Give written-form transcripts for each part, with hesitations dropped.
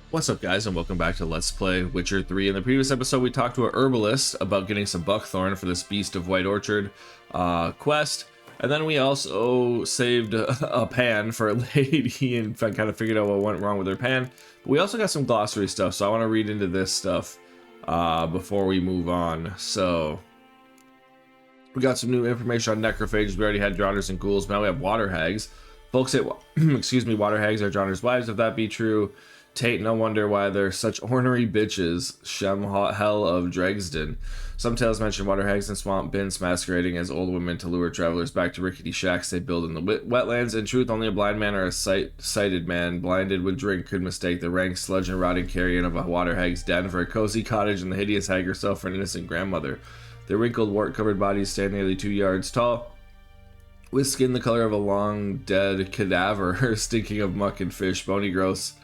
What's up, guys, and welcome back to Let's Play Witcher 3. In the previous episode, we talked to an herbalist about getting some buckthorn for this Beast of White Orchard quest, and then we also saved a pan for a lady and kind of figured out what went wrong with her pan. But we also got some glossary stuff, so I want to read into this stuff before we move on. So we got some new information on necrophages. We already had drowners and ghouls, but now we have water hags. Folks say, excuse me, water hags are drowners' wives. If that be true, Tate, no wonder why they're such ornery bitches. Shem hell of Dregsden. Some tales mention water hags and swamp bins masquerading as old women to lure travelers back to rickety shacks they build in the wetlands. In truth, only a blind man or a sighted man, blinded with drink, could mistake the rank sludge and rotting carrion of a water hag's den for a cozy cottage and the hideous hag herself for an innocent grandmother. Their wrinkled, wart-covered bodies stand nearly 2 yards tall, with skin the color of a long dead cadaver, stinking of muck and fish, bony growths.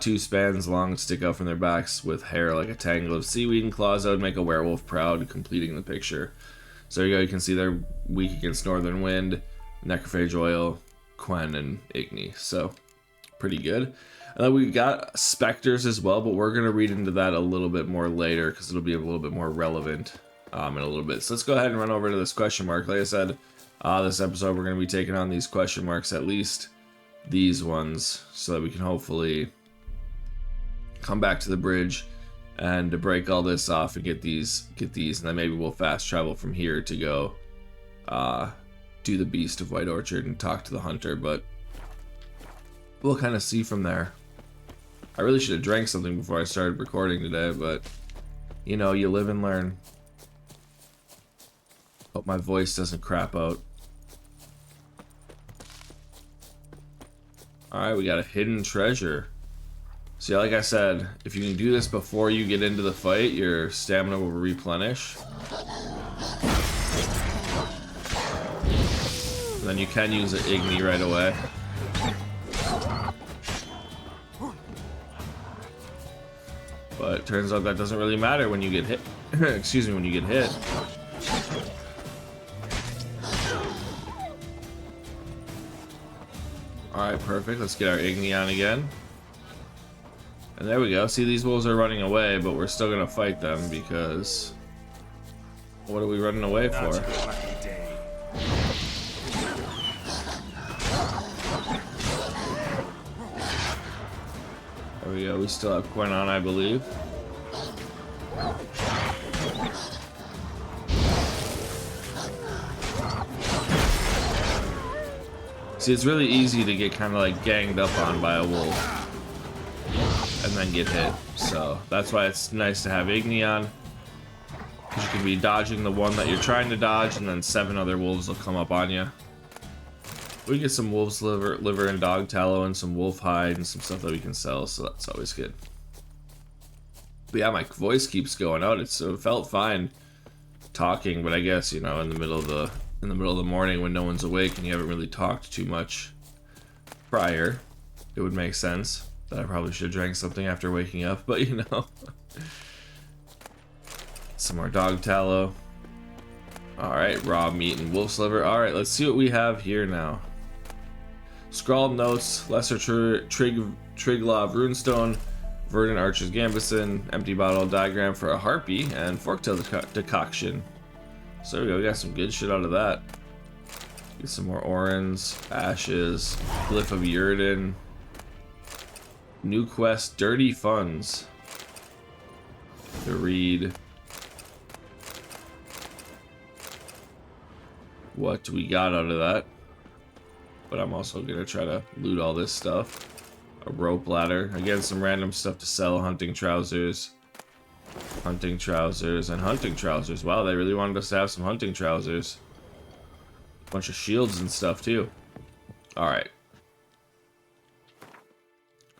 2 spans long stick out from their backs with hair like a tangle of seaweed and claws that would make a werewolf proud, completing the picture. So there you go, you can see they're weak against northern wind, necrophage oil, Quen, and Igni. So pretty good. And then we got specters as well, but we're going to read into that a little bit more later because it'll be a little bit more relevant in a little bit. So let's go ahead and run over to this question mark. Like I said, this episode we're going to be taking on these question marks, at least these ones, so that we can hopefully come back to the bridge and to break all this off and get these, and then maybe we'll fast travel from here to go do the Beast of White Orchard and talk to the hunter, but we'll kind of see from there. I really should have drank something before I started recording today, but you know, you live and learn. Hope my voice doesn't crap out. Alright, we got a hidden treasure. So yeah, like I said, if you can do this before you get into the fight, your stamina will replenish. And then you can use an Igni right away. But it turns out that doesn't really matter when you get hit. Excuse me, when you get hit. Alright, perfect. Let's get our Igni on again. And there we go. See, these wolves are running away, but we're still gonna fight them because what are we running away for? There we go. We still have Quen on, I believe. See, it's really easy to get kind of like ganged up on by a wolf and then get hit, so that's why it's nice to have Igni on, because you can be dodging the one that you're trying to dodge and then 7 other wolves will come up on you. We get some wolf's liver and dog tallow and some wolf hide and some stuff that we can sell, so that's always good. But yeah, my voice keeps going out. It felt fine talking, but I guess, you know, in the middle of the morning when no one's awake and you haven't really talked too much prior, it would make sense that I probably should have drank something after waking up, but you know. Some more dog tallow. Alright, raw meat and wolf's liver. Alright, let's see what we have here now. Scrawled notes, lesser Triglav runestone, verdant archer's gambeson, empty bottle diagram for a harpy, and forktail decoction. So there we go, we got some good shit out of that. Get some more orans, ashes, glyph of Uridan. New quest, dirty funds to read. What we got out of that, but I'm also gonna try to loot all this stuff. A rope ladder, again some random stuff to sell. Hunting trousers, and hunting trousers. Wow, they really wanted us to have some hunting trousers. A bunch of shields and stuff too. All right.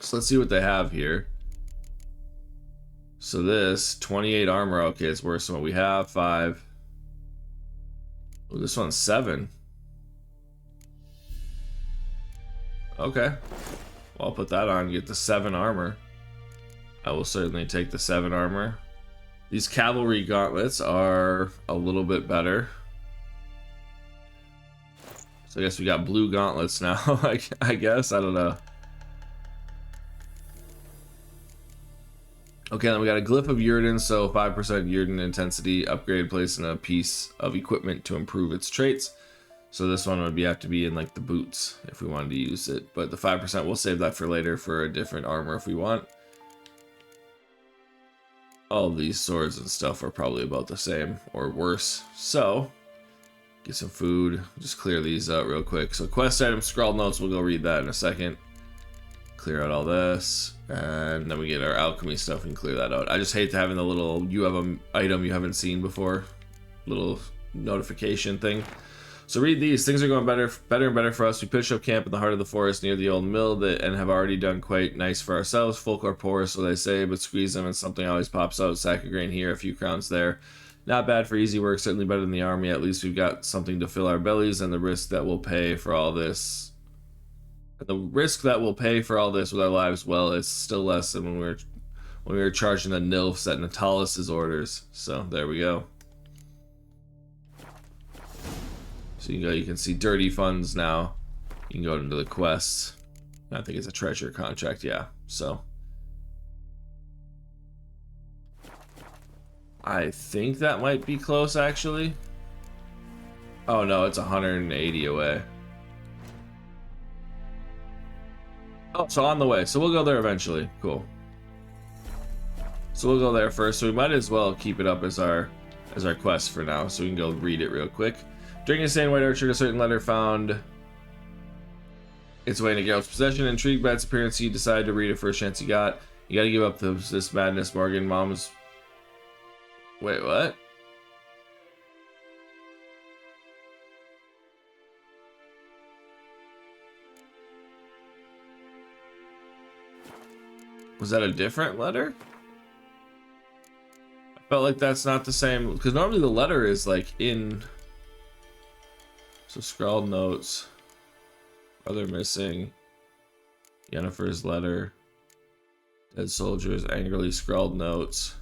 So let's see what they have here. So this 28 armor. Okay, it's worse than what we have. 5. Oh, this one's 7. Okay, well, I'll put that on. Get the 7 armor. I will certainly take the 7 armor. These cavalry gauntlets are a little bit better. So I guess we got blue gauntlets now. I guess, I don't know. Okay, then we got a glyph of Yrden, so 5% Yrden intensity upgrade placed in a piece of equipment to improve its traits. So this one would have to be in like the boots if we wanted to use it, but the 5% we'll save that for later for a different armor if we want. All of these swords and stuff are probably about the same or worse. So get some food, just clear these out real quick. So quest item, scrawled notes, we'll go read that in a second. Clear out all this, and then we get our alchemy stuff and clear that out. I just hate having the little you have an item you haven't seen before little notification thing. So read these. Things are going better and better for us. We pitched up camp in the heart of the forest near the old mill and have already done quite nice for ourselves. Folk are poor, so they say, but squeeze them and something always pops out. Sack of grain here, a few crowns there. Not bad for easy work, certainly better than the army. At least we've got something to fill our bellies, and the risk that we'll pay for all this. The risk that we'll pay for all this with our lives, well, it's still less than when we were charging the nilfs at Natalis' orders. So there we go. So you can see dirty funds now. You can go into the quests. I think it's a treasure contract, yeah. So I think that might be close actually. Oh no, it's 180 away. Oh, so on the way. So we'll go there eventually. Cool. So we'll go there first. So we might as well keep it up as our quest for now. So we can go read it real quick. During his stay in White Orchard, a certain letter found its way into Geralt's possession. Intrigued by its appearance, he decided to read it first chance he got. You gotta give up this madness, Morgan. Mom's... Wait, what? Was that a different letter? I felt like that's not the same, because normally the letter is like in... So scrawled notes. Brother missing. Yennefer's letter. Dead soldiers, angrily scrawled notes.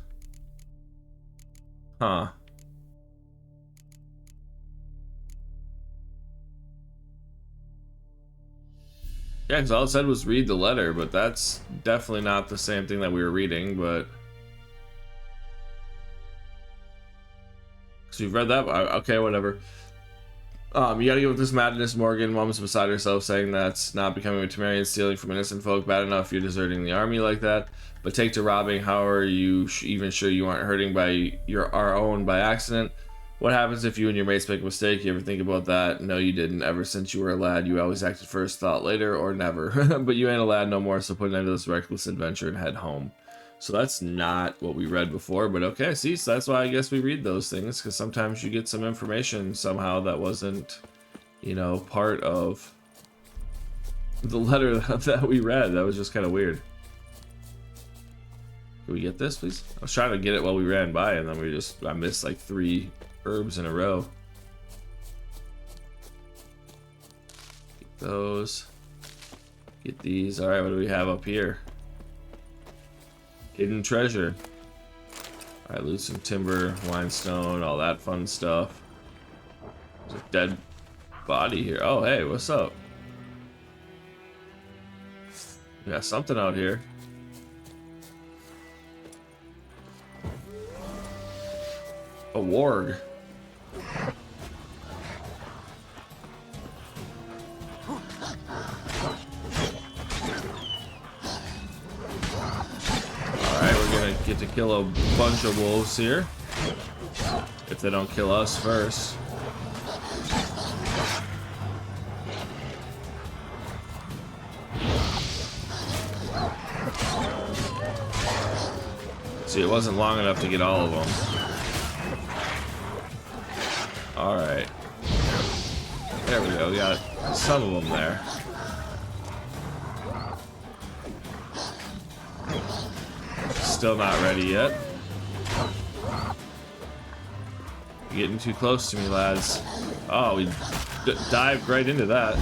Huh. Yeah, because all it said was read the letter, but that's definitely not the same thing that we were reading, but... So you've read that? Okay, whatever. You gotta give up this madness, Morgan. Mom's beside herself, saying that's not becoming a Temerian, stealing from innocent folk. Bad enough you're deserting the army like that, but take to robbing. How are you even sure you aren't hurting by our own by accident? What happens if you and your mates make a mistake? You ever think about that? No, you didn't. Ever since you were a lad, you always acted first, thought later, or never. But you ain't a lad no more, so put an end to this reckless adventure and head home. So that's not what we read before, but okay, see, so that's why I guess we read those things, because sometimes you get some information somehow that wasn't, you know, part of the letter that we read. That was just kind of weird. Can we get this, please? I was trying to get it while we ran by, and then I missed like 3 herbs in a row. Get those. Get these. Alright, what do we have up here? Hidden treasure. Alright, loot some timber, limestone, all that fun stuff. There's a dead body here. Oh, hey, what's up? We got something out here. A warg. Get to kill a bunch of wolves here. If they don't kill us first. See, it wasn't long enough to get all of them. Alright. There we go, we got some of them there. Still not ready yet. You're getting too close to me, lads. Oh, we dived right into that.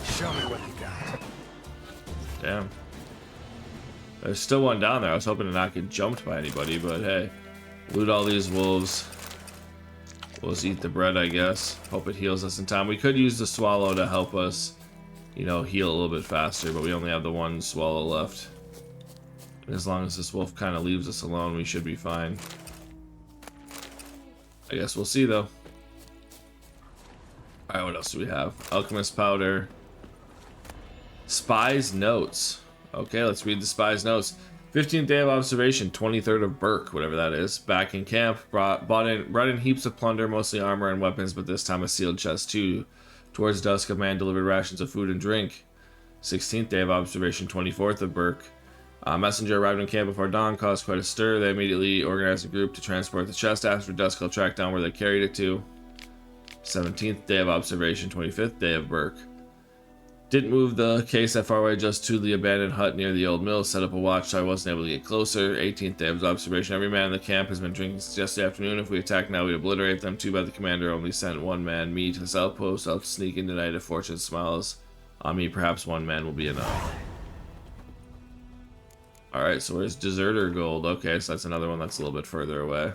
Show me what you got. Damn. There's still one down there. I was hoping to not get jumped by anybody, but hey. Loot all these wolves. We'll just eat the bread, I guess. Hope it heals us in time. We could use the swallow to help us, you know, heal a little bit faster, but we only have the one swallow left. As long as this wolf kind of leaves us alone, we should be fine. I guess we'll see though. Alright, what else do we have? Alchemist powder. Spy's notes. Okay, let's read the spy's notes. 15th day of observation, 23rd of Burke, whatever that is. Back in camp, brought in heaps of plunder, mostly armor and weapons, but this time a sealed chest too. Towards dusk, a man delivered rations of food and drink. 16th day of observation, 24th of Burke. A messenger arrived in camp before dawn, caused quite a stir. They immediately organized a group to transport the chest. After dusk, he'll track down where they carried it to. 17th day of observation, 25th day of Burke. Didn't move the case that far away, just to the abandoned hut near the old mill. Set up a watch so I wasn't able to get closer. 18th day of observation. Every man in the camp has been drinking since yesterday afternoon. If we attack now, we'd obliterate them. Too bad the commander only sent one man, me, to the outpost. I'll sneak in tonight if fortune smiles on me. Perhaps one man will be enough. Alright, so where's Deserter Gold? Okay, so that's another one that's a little bit further away.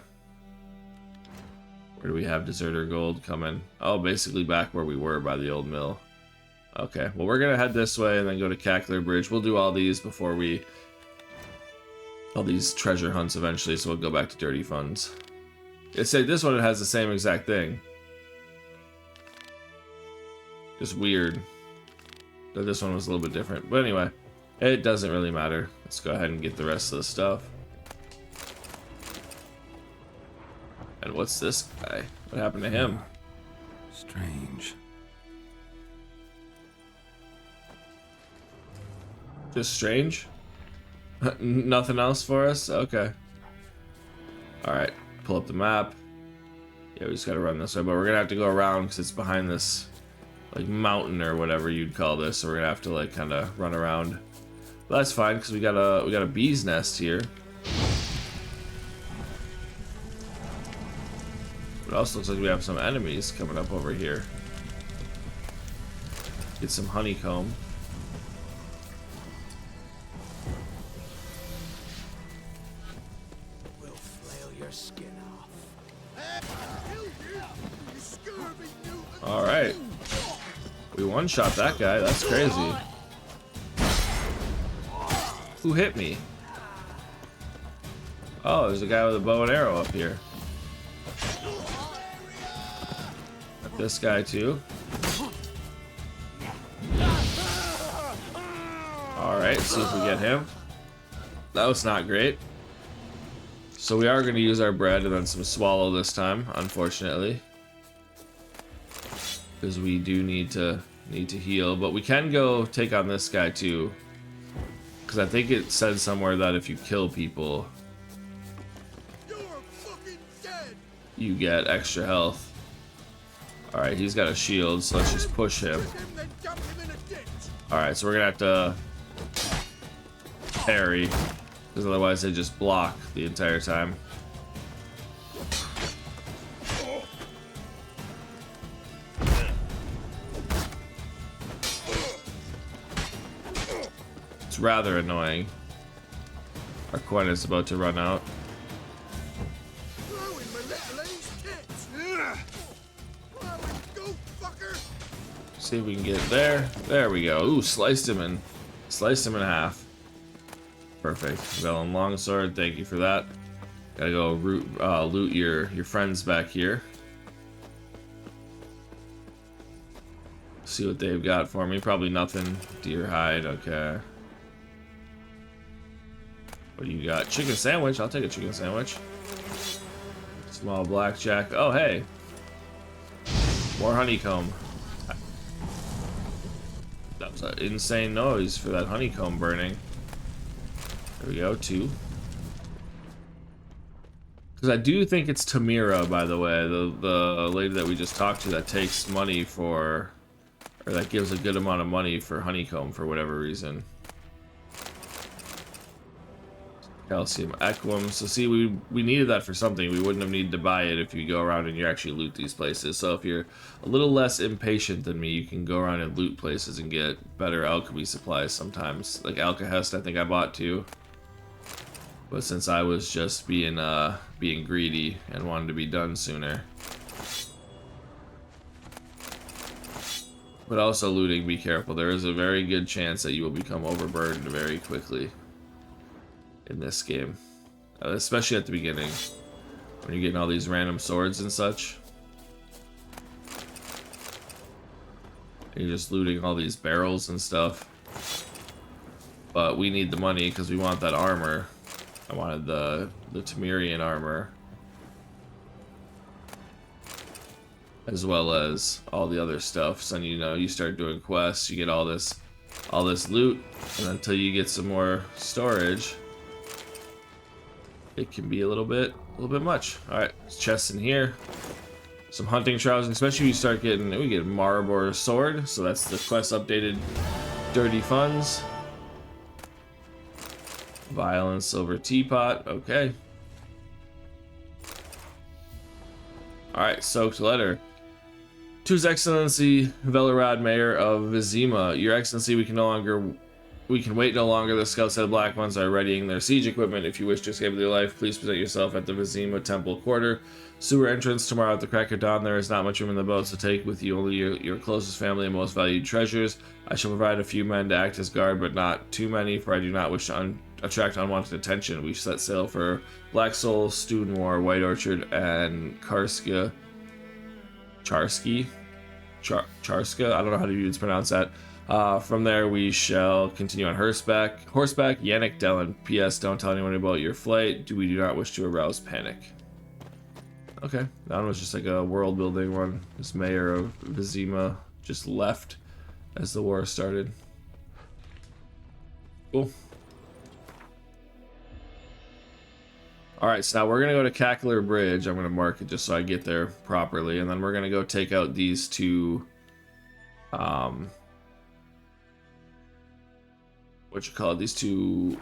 Where do we have Deserter Gold coming? Oh, basically back where we were by the old mill. Okay, well we're gonna head this way and then go to Cackler Bridge. We'll do all these before all these treasure hunts eventually, so we'll go back to Dirty Funds. It said this one it has the same exact thing. Just weird that this one was a little bit different. But anyway, it doesn't really matter. Let's go ahead and get the rest of the stuff. And what's this guy? What happened to him? Strange. Just strange? Nothing else for us? Okay. Alright, pull up the map. Yeah, we just gotta run this way, but we're gonna have to go around because it's behind this like mountain or whatever you'd call this, so we're gonna have to like kind of run around. But that's fine because we got a bee's nest here. It also looks like we have some enemies coming up over here. Get some honeycomb. We'll flail your skin off. Alright. We one-shot that guy. That's crazy. Who hit me? Oh, there's a guy with a bow and arrow up here. This guy too. Alright, see if we get him. That was not great. So we are going to use our bread and then some swallow this time, unfortunately. Because we do need to heal. But we can go take on this guy too. Because I think it said somewhere that if you kill people, you get extra health. Alright, he's got a shield, so let's just push him. Alright, so we're gonna have to parry, because otherwise they just block the entire time. It's rather annoying. Our coin is about to run out. See if we can get there. There we go. Ooh, sliced him in half. Perfect. Velen Longsword, thank you for that. Gotta go loot your friends back here. See what they've got for me. Probably nothing. Deer hide, okay. What do you got? Chicken sandwich. I'll take a chicken sandwich. Small blackjack. Oh, hey. More honeycomb. That was an insane noise for that honeycomb burning. There we go, 2. Because I do think it's Tamira, by the way, the lady that we just talked to that takes money for, or that gives a good amount of money for honeycomb for whatever reason. Calcium Equum. So see, we needed that for something. We wouldn't have needed to buy it if you go around and you actually loot these places. So if you're a little less impatient than me, you can go around and loot places and get better alchemy supplies sometimes. Like Alkahest, I think I bought too. But since I was just being greedy and wanted to be done sooner. But also looting, be careful. There is a very good chance that you will become overburdened very quickly. in this game, especially at the beginning when you're getting all these random swords and such. And you're just looting all these barrels and stuff. But we need the money because we want that armor. I wanted the Temerian armor, as well as all the other stuff. So you know, you start doing quests, you get all this loot, and until you get some more storage, it can be a little bit much. All right, chests in here, some hunting trousers, especially if you start getting, we get Maribor sword, so that's the quest updated. Dirty funds, violent silver teapot. Okay. All right, soaked letter. To His Excellency Velerad, Mayor of Vizima, Your Excellency, we can wait no longer. The scouts of the Black Ones are readying their siege equipment. If you wish to escape with your life, please present yourself at the Vizima Temple Quarter. Sewer entrance tomorrow at the crack of dawn. There is not much room in the boat, so take with you only your closest family and most valued treasures. I shall provide a few men to act as guard, but not too many, for I do not wish to attract unwanted attention. We set sail for Black Soul, Studmore, White Orchard, and Charska. I don't know how to pronounce that. From there, we shall continue on horseback. Yannick Dellen. P.S. Don't tell anyone about your flight. We do not wish to arouse panic. Okay, that one was just like a world-building one. This mayor of Vizima just left as the war started. Cool. Alright, so now we're going to go to Cackler Bridge. I'm going to mark it just so I get there properly. And then we're going to go take out these two... These two...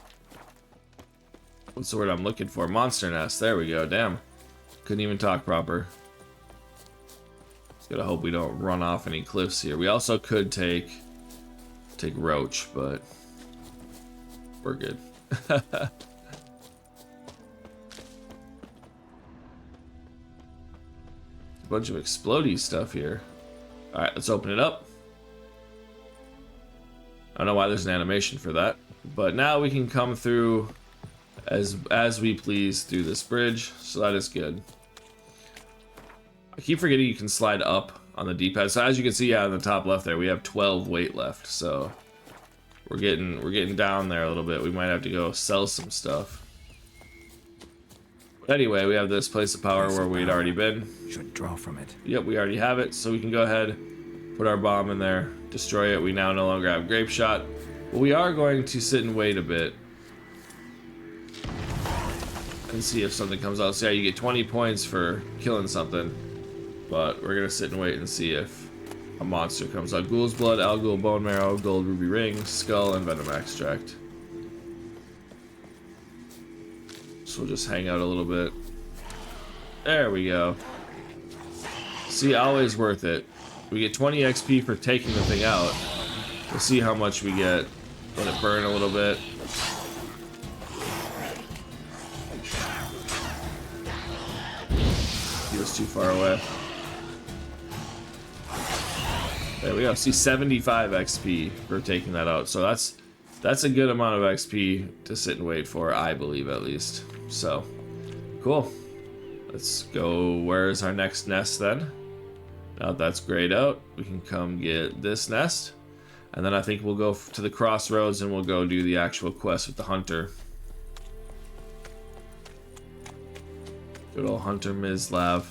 What's the word I'm looking for? Monster nests. There we go. Damn. Couldn't even talk proper. Just gotta hope we don't run off any cliffs here. We also could take Roach, but we're good. A bunch of explodey stuff here. Alright, let's open it up. I don't know why there's an animation for that, but now we can come through as we please through this bridge, so that is good. I keep forgetting you can slide up on the D-pad. So as you can see, on the top left there, we have 12 weight left. So we're getting down there a little bit. We might have to go sell some stuff. But anyway, we have this place of power where we'd already been. Should draw from it. Yep, we already have it. So we can go ahead, put our bomb in there, destroy it. We now no longer have grape shot. But we are going to sit and wait a bit and see if something comes out. So yeah, you get 20 points for killing something. But we're gonna sit and wait and see if a monster comes out. Ghoul's blood, Alghoul bone marrow, gold ruby ring, skull, and venom extract. So we'll just hang out a little bit. There we go. See, always worth it. We get 20 XP for taking the thing out. We'll see how much we get. Let it burn a little bit. He was too far away. There we go. See, 75 XP for taking that out. So that's a good amount of XP to sit and wait for, I believe, at least. So, cool. Let's go. Where's our next nest then? Now that that's grayed out, we can come get this nest. And then I think we'll go to the crossroads and we'll go do the actual quest with the hunter. Good old Hunter Mislav.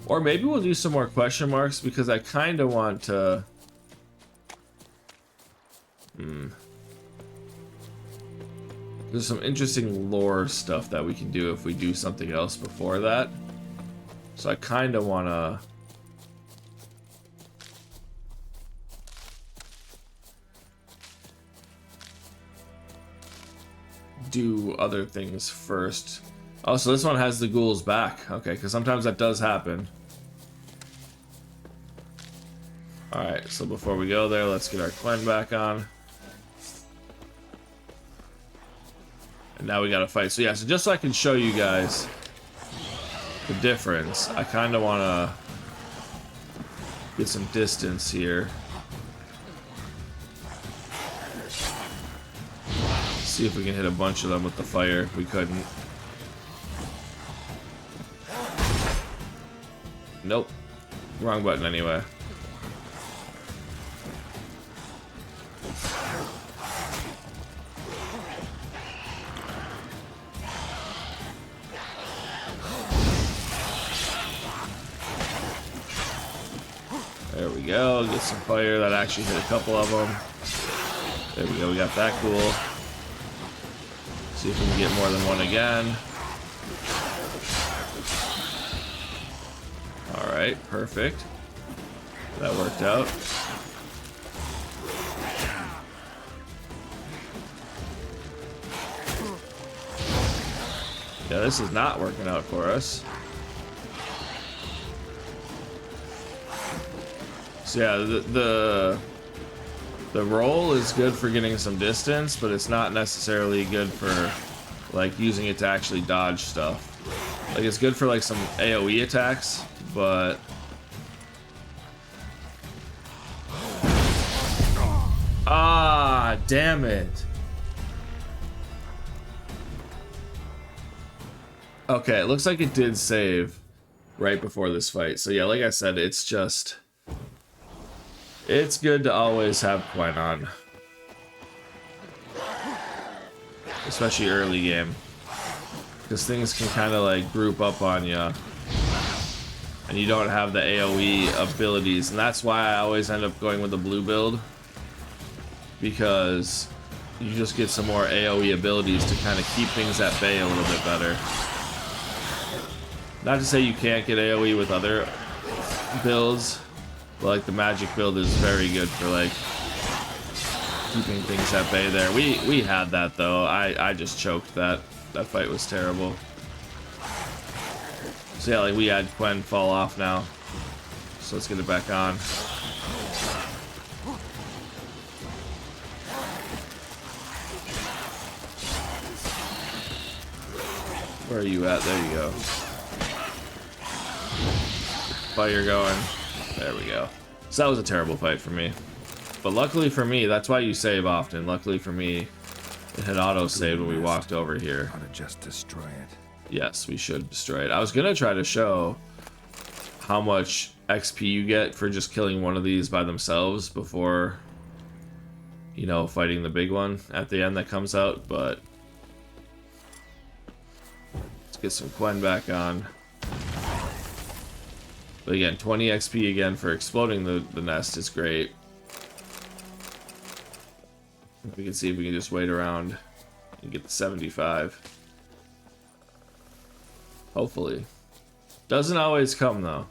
Or maybe we'll do some more question marks because I kind of want to... There's some interesting lore stuff that we can do if we do something else before that. So I kind of want to... do other things first. Oh, so this one has the ghouls back. Okay, because sometimes that does happen. Alright, so before we go there, let's get our Quen back on. And now we gotta fight. So yeah, so just so I can show you guys the difference, I kind of want to get some distance here. See if we can hit a bunch of them with the fire. We couldn't. Nope. Wrong button anyway. There we go. Get some fire. That actually hit a couple of them. There we go. We got that cool. See if we can get more than one again. Alright, perfect. That worked out. Yeah, this is not working out for us. So yeah, the roll is good for getting some distance, but it's not necessarily good for like using it to actually dodge stuff. Like it's good for like some AoE attacks, but damn it. Okay, it looks like it did save right before this fight. So yeah, like I said, it's good to always have Quen on. Especially early game. Because things can kind of like group up on you. And you don't have the AoE abilities. And that's why I always end up going with the blue build. Because you just get some more AoE abilities to kind of keep things at bay a little bit better. Not to say you can't get AoE with other builds. But like the magic build is very good for like keeping things at bay there. We had that though. I just choked that. That fight was terrible. So yeah, like we had Quen fall off now. So let's get it back on. Where are you at? There you go. Fire going. There we go. So that was a terrible fight for me. But luckily for me, that's why you save often. Luckily for me, it had auto-saved when we walked over here. Ought to just destroy it. Yes, we should destroy it. I was gonna try to show how much XP you get for just killing one of these by themselves before, you know, fighting the big one at the end that comes out, but let's get some Quen back on. But again, 20 XP again for exploding the nest is great. We can see if we can just wait around and get the 75. Hopefully. Doesn't always come though.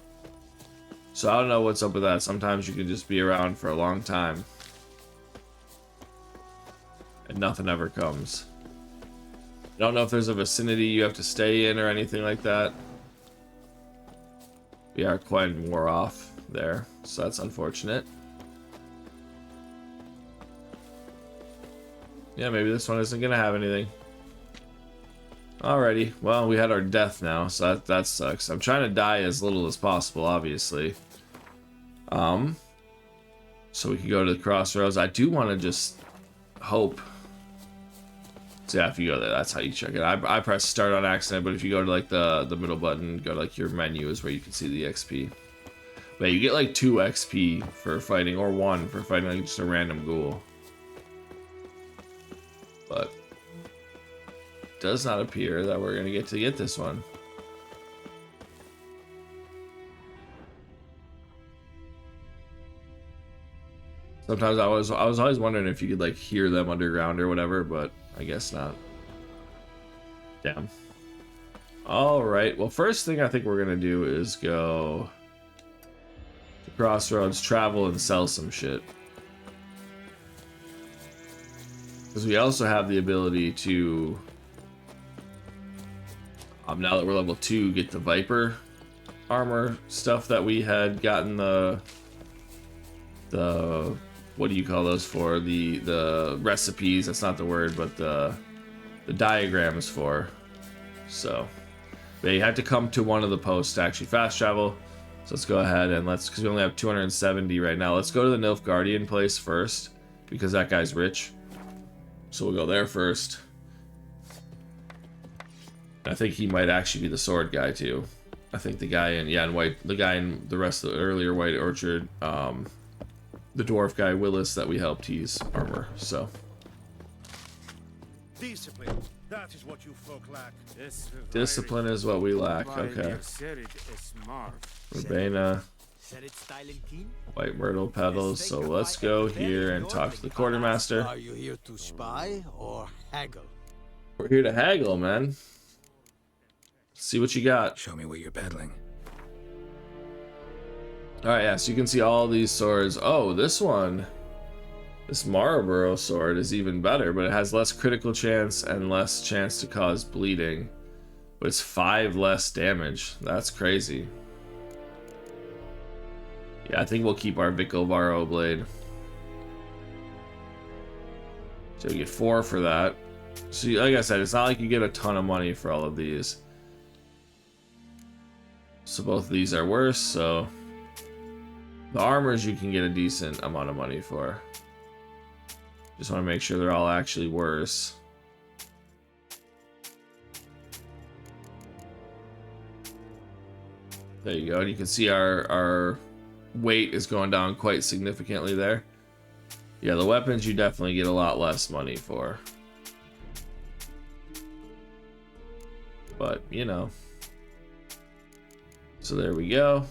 So I don't know what's up with that. Sometimes you can just be around for a long time and nothing ever comes. I don't know if there's a vicinity you have to stay in or anything like that. We are quite wore off there, so that's unfortunate. Yeah, maybe this one isn't gonna have anything. Alrighty, well, we had our death now, so that sucks. I'm trying to die as little as possible, obviously. So we can go to the crossroads. I do want to just hope. So yeah, if you go there, that's how you check it. I press start on accident, but if you go to like the middle button, go to like your menu is where you can see the XP. But you get like 2 XP for fighting, or 1 for fighting like just a random ghoul. But it does not appear that we're gonna get this one. Sometimes I was always wondering if you could like hear them underground or whatever, but I guess not. Damn. Alright, well first thing I think we're gonna do is go to Crossroads, travel, and sell some shit. Because we also have the ability to, now that we're level 2, get the Viper armor stuff that we had gotten the what do you call those for? The recipes, that's not the word, but the diagrams for. So they had to come to one of the posts to actually fast travel. So let's go ahead and because we only have 270 right now, let's go to the Nilfgaardian place first, because that guy's rich. So we'll go there first. I think he might actually be the sword guy too. I think the guy in white, the guy in the rest of the earlier White Orchard, the dwarf guy Willis that we helped, he's armor. So Discipline. That is what you folk lack. discipline is what we lack. Okay. Urbana, white myrtle petals. So let's go here and talk to the quartermaster. Are you here to spy or haggle? We're here to haggle, man. See what you got. Show me what you're peddling. Alright, yeah, so you can see all these swords. Oh, this one, this Marlborough sword is even better, but it has less critical chance and less chance to cause bleeding. But it's 5 less damage. That's crazy. Yeah, I think we'll keep our Vicovaro blade. So we get 4 for that. So like I said, it's not like you get a ton of money for all of these. So both of these are worse, so the armors you can get a decent amount of money for. Just want to make sure they're all actually worse. There you go. And you can see our weight is going down quite significantly there. Yeah, the weapons you definitely get a lot less money for. But, you know. So there we go.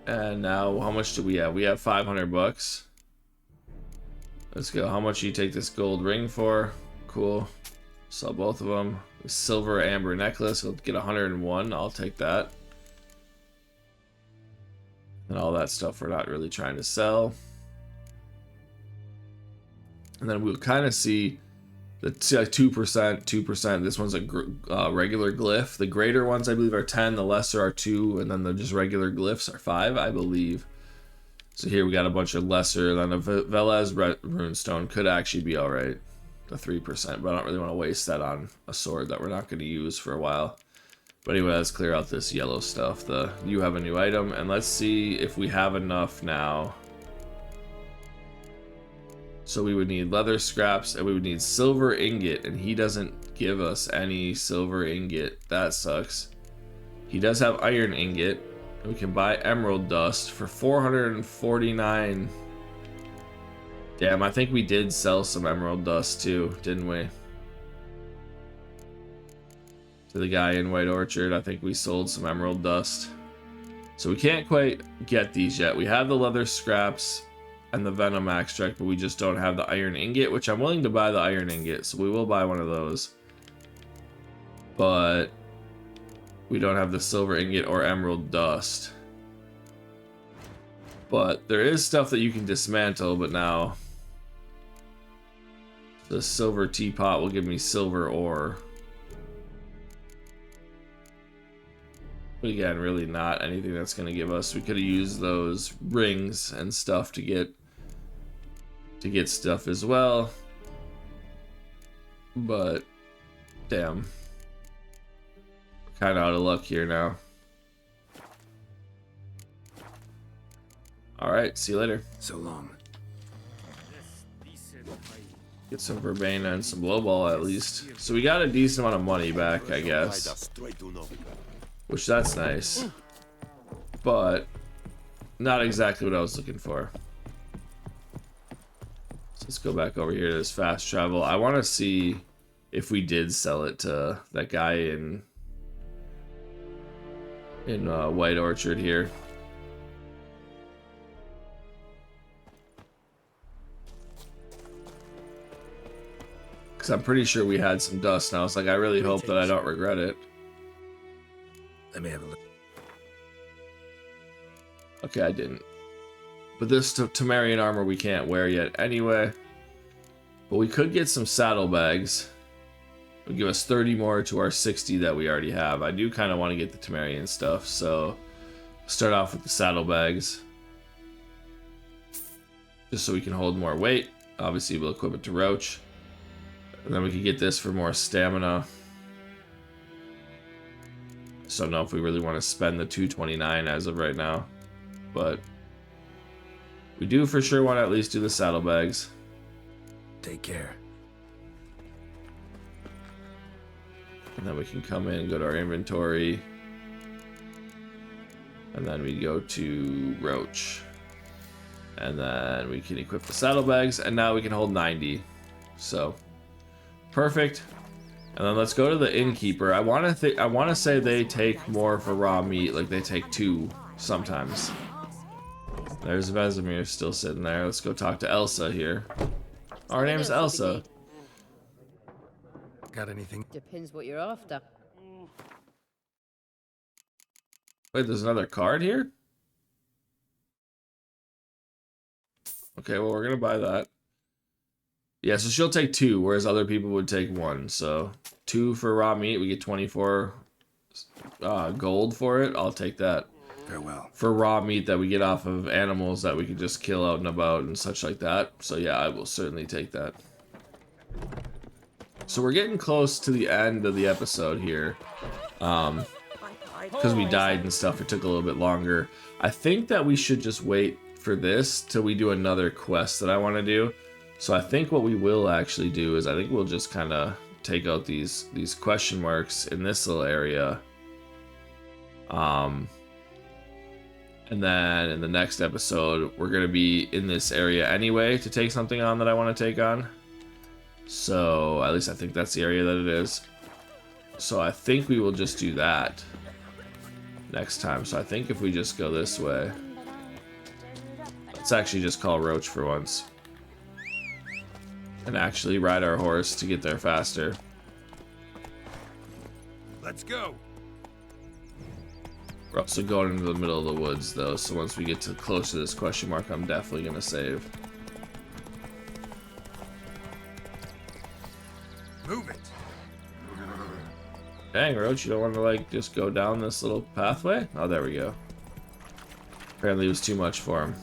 And now, how much do we have? We have 500 bucks. Let's go. How much do you take this gold ring for? Cool. Sell both of them. The silver amber necklace. We'll get 101. I'll take that. And all that stuff we're not really trying to sell. And then we'll kind of see the 2%. This one's a regular glyph. The greater ones, I believe, are 10. The lesser are 2. And then the just regular glyphs are 5, I believe. So here we got a bunch of lesser. Then a Velez runestone could actually be all right. The 3%. But I don't really want to waste that on a sword that we're not going to use for a while. But anyway, let's clear out this yellow stuff. You have a new item. And let's see if we have enough now. So we would need leather scraps and we would need silver ingot, and he doesn't give us any silver ingot. That sucks. He does have iron ingot, and we can buy emerald dust for 449. Damn, I think we did sell some emerald dust too, didn't we? To the guy in White Orchard, I think we sold some emerald dust. So we can't quite get these yet. We have the leather scraps and the venom extract, but we just don't have the iron ingot, which I'm willing to buy the iron ingot, so we will buy one of those. But we don't have the silver ingot or emerald dust. But there is stuff that you can dismantle, but now the silver teapot will give me silver ore. But again, really not anything that's going to give us. We could have used those rings and stuff to get stuff as well. But damn, we're kind of out of luck here now. All right, see you later. So long. Get some verbena and some blowball at least. So we got a decent amount of money back, I guess. Which that's nice. But not exactly what I was looking for. So let's go back over here to this fast travel. I want to see if we did sell it to that guy in White Orchard here. Because I'm pretty sure we had some dust, and I was like, I really hope that I don't regret it. Let me have a look. Okay, I didn't. But this Temerian armor we can't wear yet anyway. But we could get some saddlebags. It'll give us 30 more to our 60 that we already have. I do kind of want to get the Temerian stuff, so start off with the saddlebags. Just so we can hold more weight. Obviously, we'll equip it to Roach. And then we can get this for more stamina. So I don't know if we really want to spend the 229 as of right now. But we do for sure want to at least do the saddlebags. Take care. And then we can come in, go to our inventory. And then we go to Roach. And then we can equip the saddlebags, and now we can hold 90. So, perfect. And then let's go to the innkeeper. I want to say they take more for raw meat, like they take 2 sometimes. There's Vesemir still sitting there. Let's go talk to Elsa here. Our name's Elsa. Got anything? Depends what you're after. Wait, there's another card here? Okay, well, we're gonna buy that. Yeah, so she'll take 2, whereas other people would take 1. So 2 for raw meat, we get 24 gold for it. I'll take that. Farewell. For raw meat that we get off of animals that we can just kill out and about and such like that. So yeah, I will certainly take that. So we're getting close to the end of the episode here. Because we died and stuff, it took a little bit longer. I think that we should just wait for this till we do another quest that I want to do. So I think what we will actually do is I think we'll just kind of take out these question marks in this little area. And then in the next episode, we're going to be in this area anyway to take something on that I want to take on. So at least I think that's the area that it is. So I think we will just do that next time. So I think if we just go this way, let's actually just call Roach for once. And actually ride our horse to get there faster. Let's go. We're also going into the middle of the woods though, so once we get to close to this question mark, I'm definitely gonna save. Move it. Dang, Roach, you don't want to like just go down this little pathway? Oh, there we go. Apparently it was too much for him.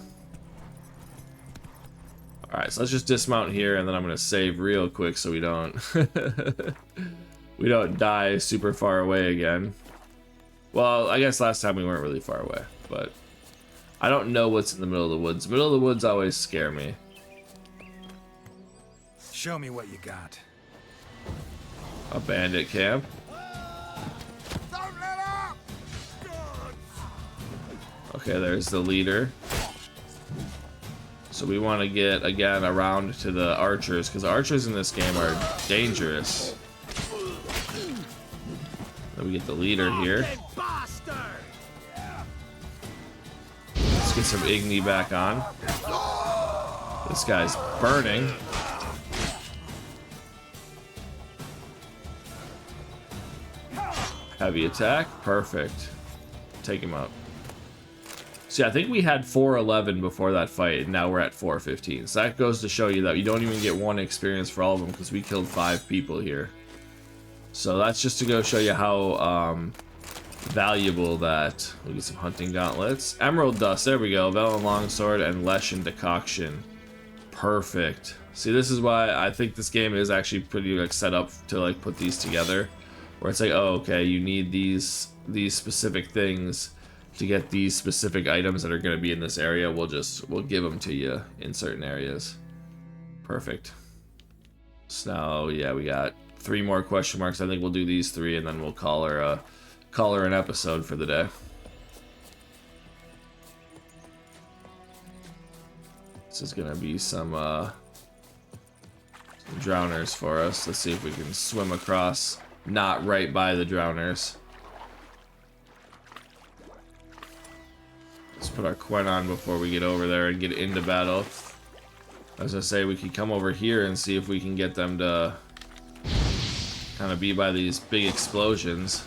Alright, so let's just dismount here, and then I'm going to save real quick so we don't we don't die super far away again. Well, I guess last time we weren't really far away, but I don't know what's in the middle of the woods. Middle of the woods always scare me. Show me what you got. A bandit camp. Don't let up. Okay, there's the leader. So we want to get, again, around to the archers, because archers in this game are dangerous. Then we get the leader here. Let's get some Igni back on. This guy's burning. Heavy attack, perfect. Take him up. See, I think we had 411 before that fight, and now we're at 415. So that goes to show you that you don't even get 1 experience for all of them, because we killed 5 people here. So that's just to go show you how valuable that. We'll get some hunting gauntlets. Emerald dust, there we go. Velen longsword and Leshen decoction. Perfect. See, this is why I think this game is actually pretty like set up to like put these together. Where it's like, oh, okay, you need these specific things to get these specific items that are going to be in this area. We'll give them to you in certain areas. Perfect. So now, yeah, we got 3 more question marks. I think we'll do these 3, and then we'll call her an episode for the day. This is gonna be some drowners for us. Let's see if we can swim across, not right by the drowners. Let's put our Quen on before we get over there and get into battle. As I say, we could come over here and see if we can get them to kind of be by these big explosions.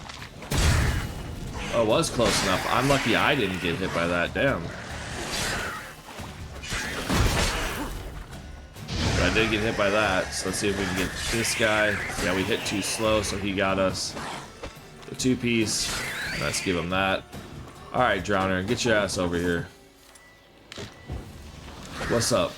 Oh, it was close enough. I'm lucky I didn't get hit by that. Damn. But I did get hit by that, so let's see if we can get this guy. Yeah, we hit too slow, so he got us. The 2-piece. Let's give him that. Alright, Drowner, get your ass over here. What's up?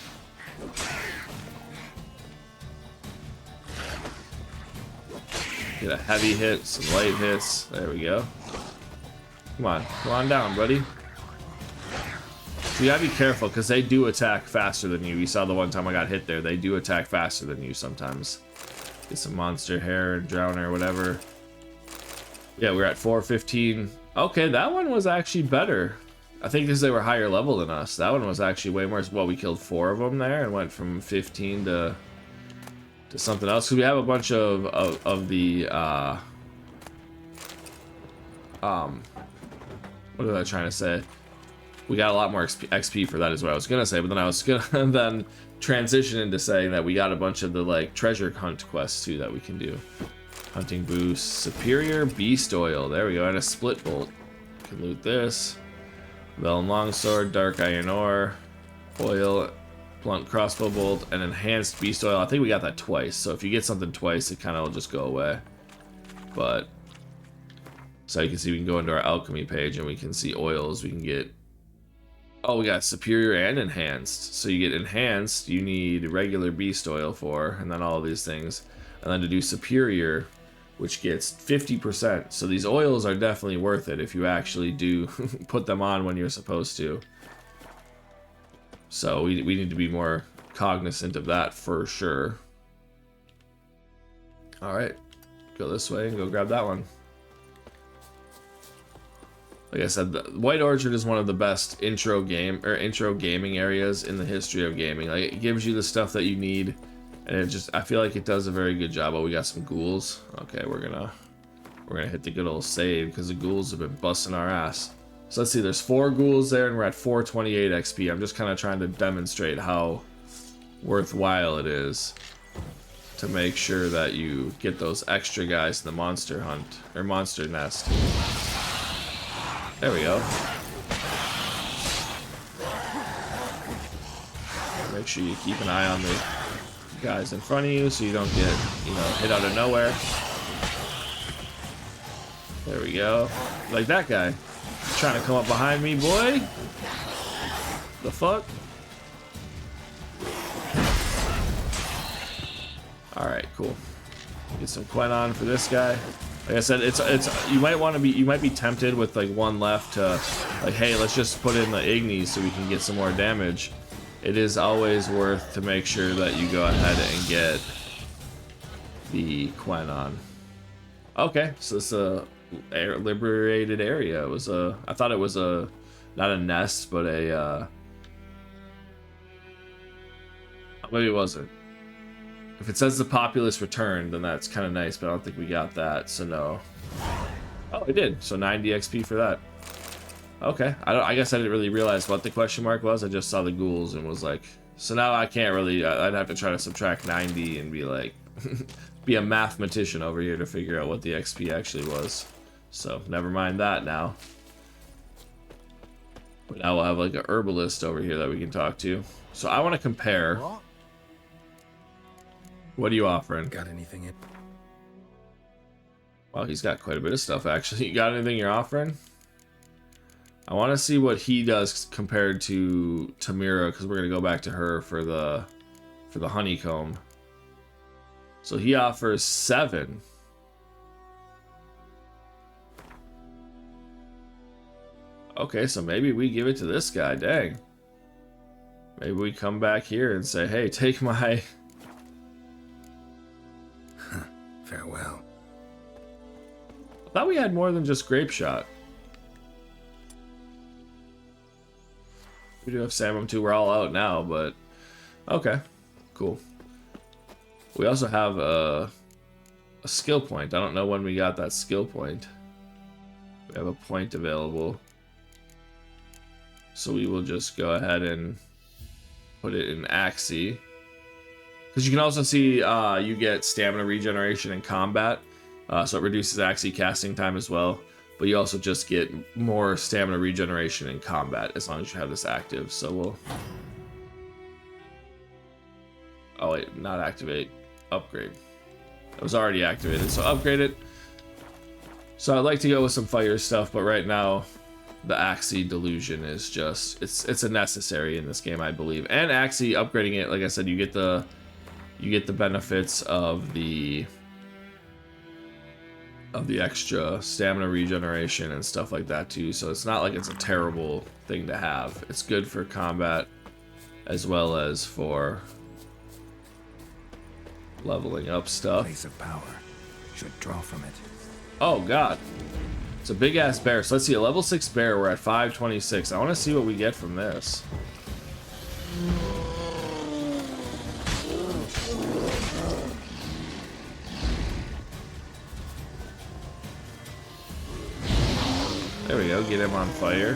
Get a heavy hit, some light hits. There we go. Come on down, buddy. So you gotta be careful, because they do attack faster than you. You saw the one time I got hit there. They do attack faster than you sometimes. Get some monster hair and Drowner or whatever. Yeah, we're at 415. Okay, that one was actually better. I think because they were higher level than us. That one was actually way more. Well, we killed 4 of them there and went from 15 to something else. Because we have a bunch of the what was I trying to say? We got a lot more XP for that is what I was gonna say, but then I was gonna then transition into saying that we got a bunch of the like treasure hunt quests too that we can do. Hunting boost, superior beast oil. There we go, and a split bolt. Can loot this. Vellum longsword, dark iron ore, oil, blunt crossbow bolt, and enhanced beast oil. I think we got that twice. So if you get something twice, it kind of will just go away. But so you can see we can go into our alchemy page and we can see oils. We can get. Oh, we got superior and enhanced. So you get enhanced, you need regular beast oil for, and then all of these things. And then to do superior, which gets 50%. So these oils are definitely worth it if you actually do put them on when you're supposed to. So we need to be more cognizant of that for sure. All right, go this way and go grab that one. Like I said, the White Orchard is one of the best intro gaming areas in the history of gaming. Like, it gives you the stuff that you need, and I feel like it does a very good job. Oh, we got some ghouls. Okay, we're gonna hit the good old save because the ghouls have been busting our ass. So let's see, there's 4 ghouls there, and we're at 428 XP. I'm just kind of trying to demonstrate how worthwhile it is to make sure that you get those extra guys in the monster hunt or monster nest. There we go. Make sure you keep an eye on the guys in front of you so you don't get, hit out of nowhere. There we go. Like that guy. Trying to come up behind me, boy. The fuck? Alright, cool. Get some Quenon for this guy. Like I said, it's you might be tempted with like one left to like, hey, let's just put in the Ignis so we can get some more damage. It is always worth to make sure that you go ahead and get the Quenon. Okay, so this is a liberated area. It was I thought it was not a nest, but maybe it wasn't. If it says the populace returned, then that's kind of nice, but I don't think we got that, so no. Oh, I did. So 90 XP for that. Okay. I guess I didn't really realize what the question mark was. I just saw the ghouls and was like, so now I can't really, I'd have to try to subtract 90 and be like, be a mathematician over here to figure out what the XP actually was. So never mind that now. But now we'll have like a herbalist over here that we can talk to. So I want to compare. What are you offering? Got anything in? Well, he's got quite a bit of stuff actually. You got anything you're offering? I want to see what he does compared to Tamira, because we're gonna go back to her for the honeycomb. So he offers 7. Okay, so maybe we give it to this guy. Dang. Maybe we come back here and say, hey, take my. Farewell. I thought we had more than just grape shot. We do have Samum too. We're all out now, but okay, cool. We also have a skill point. I don't know when we got that skill point. We have a point available, so we will just go ahead and put it in Axie. Because you can also see you get stamina regeneration in combat, so it reduces Axie casting time as well. But you also just get more stamina regeneration in combat as long as you have this active. So we'll. Oh wait, not activate, upgrade. It was already activated, so upgrade it. So I'd like to go with some fire stuff, but right now, the Axie delusion is just it's a necessary in this game, I believe. And Axie upgrading it, like I said, you get the benefits of the extra stamina regeneration and stuff like that too. So it's not like it's a terrible thing to have. It's good for combat as well as for leveling up stuff. Place of power. Should draw from it. Oh god. It's a big ass bear. So let's see, a level 6 bear. We're at 526. I want to see what we get from this. There we go, get him on fire.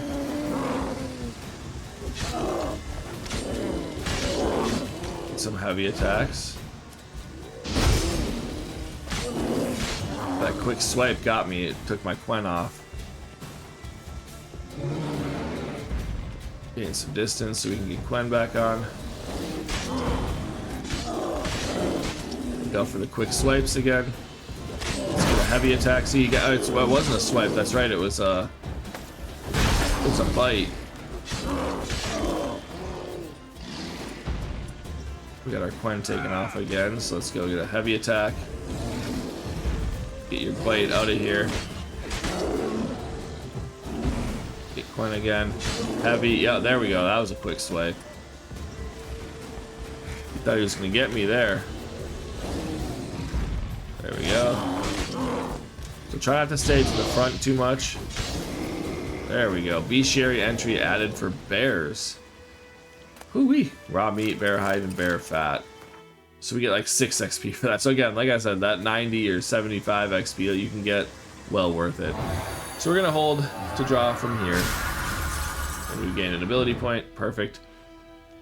Get some heavy attacks. That quick swipe got me, it took my Quen off. Gain some distance so we can get Quen back on. Go for the quick swipes again. Let's get a heavy attack. See, it wasn't a swipe, that's right, it was a bite. We got our Quen taken off again, so let's go get a heavy attack. Get your bite out of here. Get Quen again. Heavy, yeah, there we go, that was a quick swipe. Thought he was gonna get me there. There we go. So try not to stay to the front too much. There we go. Bestiary entry added for bears. Hoo-wee. Raw meat, bear hide, and bear fat. So we get like 6 XP for that. So again, like I said, that 90 or 75 XP that you can get, well worth it. So we're gonna hold to draw from here. And we gain an ability point. Perfect.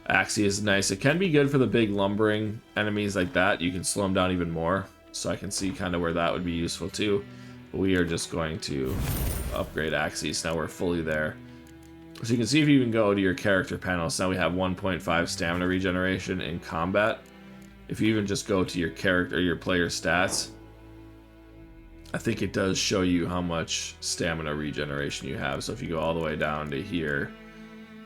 Axie is nice. It can be good for the big lumbering enemies like that. You can slow them down even more. So I can see kind of where that would be useful too. But we are just going to upgrade Axie. So now we're fully there. So you can see if you even go to your character panel. So now we have 1.5 stamina regeneration in combat. If you even just go to your character, your player stats, I think it does show you how much stamina regeneration you have. So if you go all the way down to here,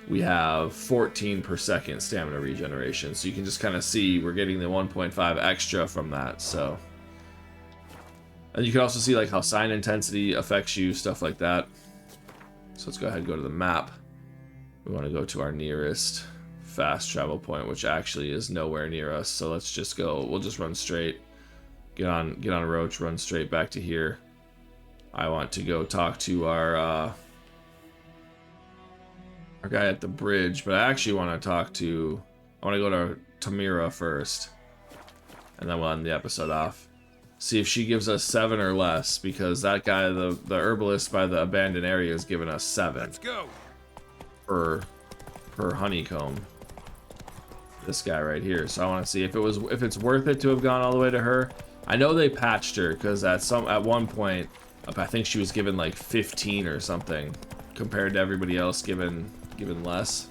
we have 14 per second stamina regeneration. So you can just kind of see we're getting the 1.5 extra from that. So, and you can also see like how sign intensity affects you, stuff like that. So let's go ahead and go to the map. We want to go to our nearest fast travel point, which actually is nowhere near us. So let's just go, we'll just run straight. Get on a roach, run straight back to here. I want to go talk to our guy at the bridge, but I actually want to talk to, I want to go to Tamira first. And then we'll end the episode off. See if she gives us 7 or less, because that guy, the herbalist by the abandoned area, is giving us 7. Let's go. Per honeycomb. This guy right here. So I want to see if it's worth it to have gone all the way to her. I know they patched her because at one point I think she was given like 15 or something compared to everybody else given less.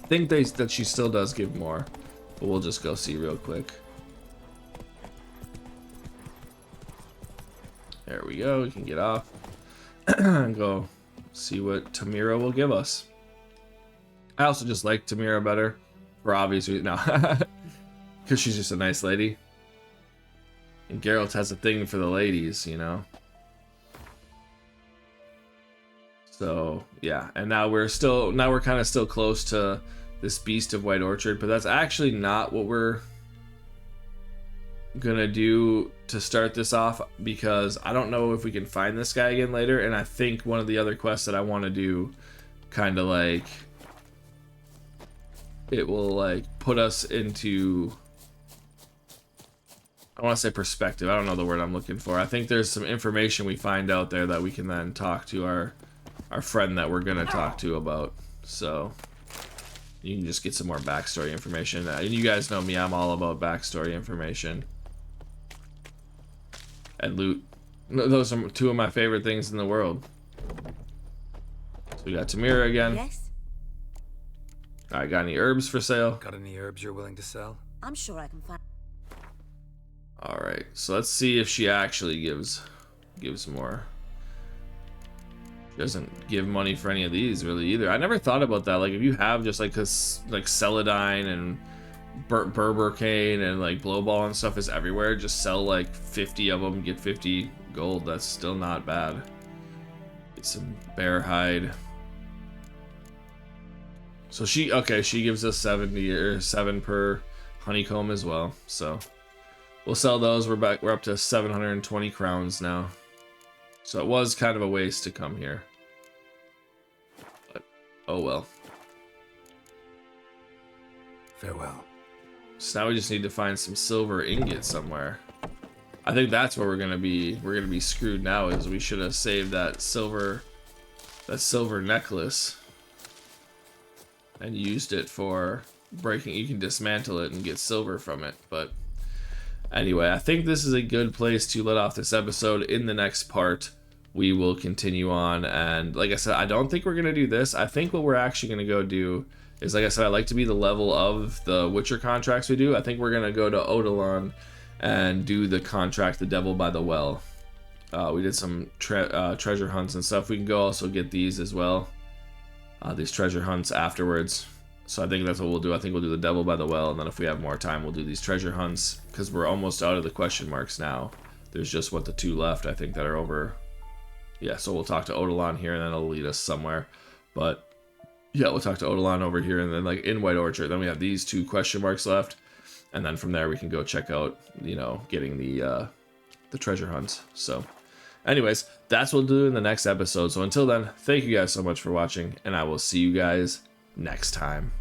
I think that she still does give more, but we'll just go see real quick. There we go. We can get off and go see what Tamira will give us. I also just like Tamira better for obvious reasons. No, because she's just a nice lady. And Geralt has a thing for the ladies, you know. So yeah, and now we're kind of still close to this Beast of White Orchard, but that's actually not what we're gonna do to start this off, because I don't know if we can find this guy again later, and I think one of the other quests that I want to do kind of like it will like put us into, I want to say perspective. I don't know the word I'm looking for. I think there's some information we find out there that we can then talk to our friend that we're gonna talk to about. So you can just get some more backstory information. And you guys know me, I'm all about backstory information. And loot. Those are 2 of my favorite things in the world. So we got Tamira again. Yes, Alright, got any herbs for sale? Got any herbs you're willing to sell? I'm sure I can find. Alright, so let's see if she actually gives more. She doesn't give money for any of these really either. I never thought about that. Like if you have just like Celadine and Berbercane and like Blowball and stuff is everywhere, just sell like 50 of them, get 50 gold. That's still not bad. Get some bear hide. So she gives us 70 or 7 per honeycomb as well. So we'll sell those. We're up to 720 crowns now. So it was kind of a waste to come here. But, oh well. Farewell. So now we just need to find some silver ingots somewhere. I think that's where we're gonna be screwed now, is we should have saved that silver necklace and used it for breaking. You can dismantle it and get silver from it. But anyway, I think this is a good place to let off this episode. In the next part, we will continue on, and like I said, I don't think we're gonna do this. I think what we're actually gonna go do is, like I said, I like to be the level of the Witcher contracts we do. I think we're gonna go to Odalon and do the contract, the Devil by the Well. We did some treasure hunts and stuff. We can go also get these as well, these treasure hunts afterwards. So I think that's what we'll do. I think we'll do the Devil by the Well, and then if we have more time, we'll do these treasure hunts, because we're almost out of the question marks now. There's just, what, the 2 left, I think, that are over. Yeah, so we'll talk to Odalon here, and then it'll lead us somewhere. But yeah, we'll talk to Odalon over here, and then like in White Orchard, then we have these 2 question marks left, and then from there we can go check out, you know, getting the treasure hunts. So anyways, that's what we'll do in the next episode. So until then, thank you guys so much for watching, and I will see you guys next time.